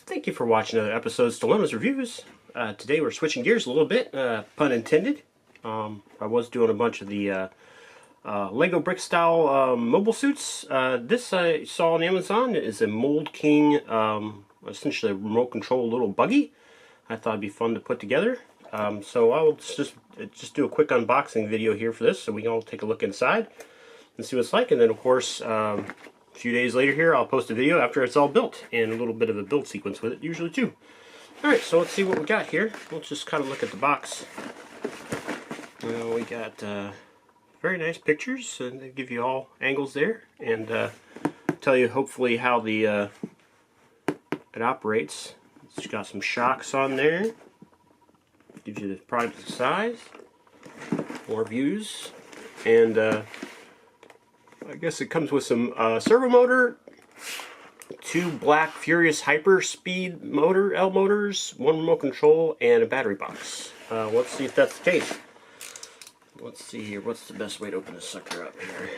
Thank you for watching another episode of Dilemmas Reviews. Today we're switching gears a little bit, pun intended. I was doing a bunch of the Lego brick style mobile suits. This I saw on Amazon is a Mould King, essentially a remote control little buggy. I thought it'd be fun to put together. So I will just do a quick unboxing video here for this, so we can all take a look inside and see what it's like. And then of course, a few days later here, I'll post a video after it's all built, and a little bit of a build sequence with it, usually too. Alright, so let's see what we got here. Let's just kind of look at the box. Well, we got very nice pictures, and they give you all angles there, and tell you hopefully how the it operates. It's got some shocks on there. Gives you the product size, more views, and I guess it comes with some servo motor, 2 black Furious Hyper Speed motor L motors, 1 remote control, and a battery box. Let's see if that's the case. Let's see here. What's the best way to open this sucker up here?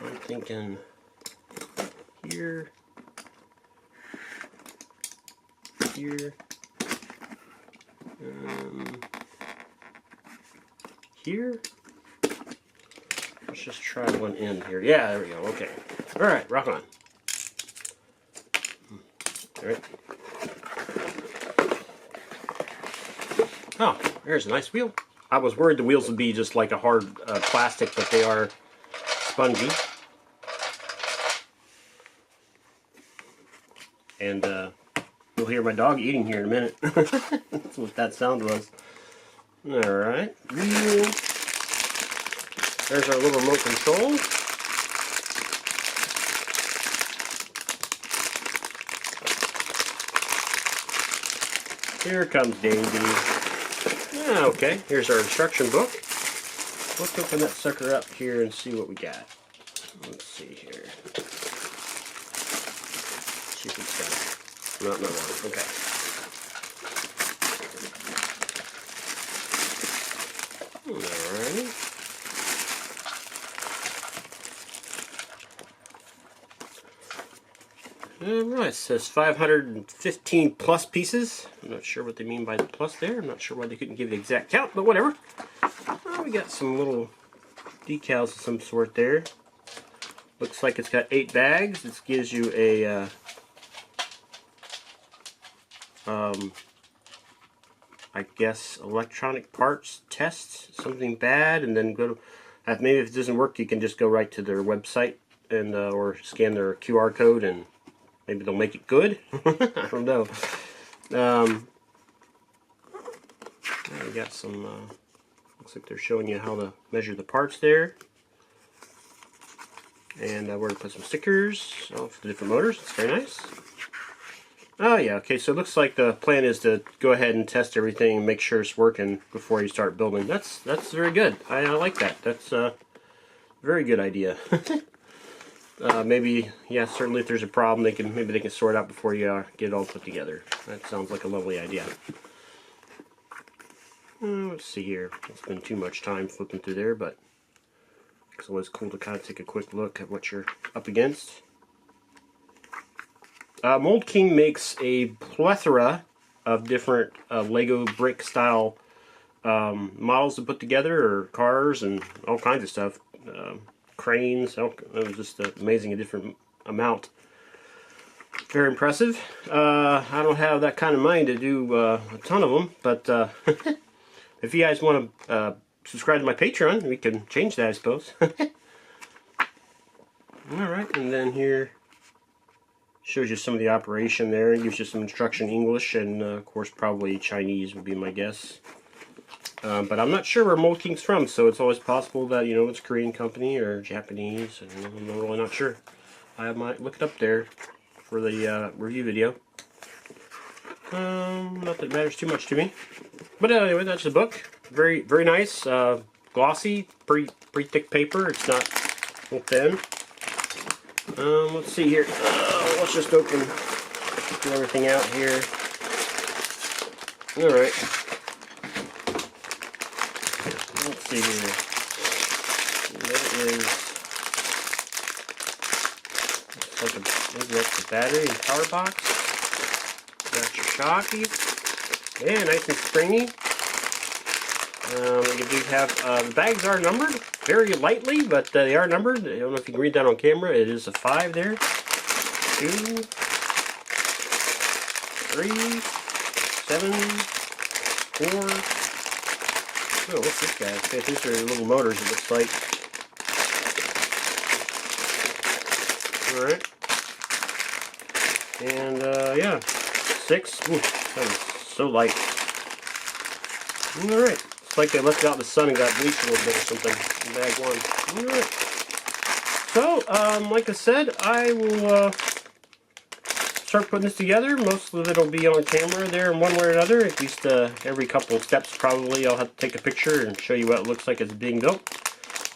I'm thinking here, here, here. Let's just try one end here. Yeah, there we go. Okay. Alright, rock on. Alright. Oh, there's a nice wheel. I was worried the wheels would be just like a hard plastic, but they are spongy. And you'll hear my dog eating here in a minute. That's what that sound was. Alright. Wheel. There's our little remote control. Here comes Davey. Ah, okay, here's our instruction book. Let's open that sucker up here and see what we got. Let's see here. See if it's got it. No, okay. Alright. Alright, it says 515 plus pieces. I'm not sure what they mean by the plus there. I'm not sure why they couldn't give the exact count, but whatever. We got some little decals of some sort there. Looks like it's got 8 bags. This gives you a I guess electronic parts test, something bad, and then go to, maybe if it doesn't work, you can just go right to their website and or scan their QR code, and maybe they'll make it good. I don't know. We got some, looks like they're showing you how to measure the parts there. And where to put some stickers for the different motors. It's very nice. Oh yeah, okay, so it looks like the plan is to go ahead and test everything and make sure it's working before you start building. That's very good. I like that. That's a very good idea. Maybe, yeah, certainly if there's a problem, maybe they can sort it out before you get it all put together. That sounds like a lovely idea. Let's see here. Don't spend too much time flipping through there, but it's always cool to kind of take a quick look at what you're up against. Mould King makes a plethora of different Lego brick style models to put together, or cars and all kinds of stuff. Cranes, it was just amazing, a different amount. Very impressive. I don't have that kind of money to do a ton of them, but if you guys want to subscribe to my Patreon, we can change that, I suppose. Alright, and then here shows you some of the operation there. It gives you some instruction in English, and of course probably Chinese would be my guess. But I'm not sure where Mould King's from, so it's always possible that, you know, it's a Korean company or Japanese, and I'm really not sure. I might look it up there for the review video. Not that it matters too much to me. But anyway, that's the book. Very, very nice. Glossy, pretty thick paper. It's not real thin. Let's see here. Let's just get everything out here. Alright. Let's see here. That is like maybe that's the battery and power box. Got your shocky. Yeah, nice and springy. You do have, the bags are numbered very lightly, but they are numbered. I don't know if you can read that on camera. It is a 5 there. 2, 3, 7, 4. Oh, what's this guy? Okay, these are little motors, it looks like. Alright. And, yeah. 6. Ooh, that is so light. Alright. It's like they left it out in the sun and got bleached a little bit or something in bag 1. Alright. So, like I said, I will, start putting this together. Most of it will be on camera there in one way or another. At least every couple of steps probably I'll have to take a picture and show you what it looks like as it's being built.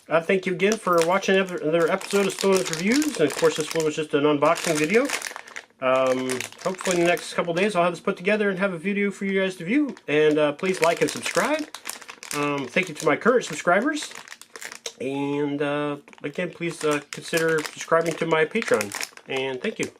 Thank you again for watching another episode of Stone's Reviews. And of course this one was just an unboxing video. Hopefully in the next couple of days I'll have this put together and have a video for you guys to view. And please like and subscribe. Thank you to my current subscribers. And again, please consider subscribing to my Patreon. And thank you.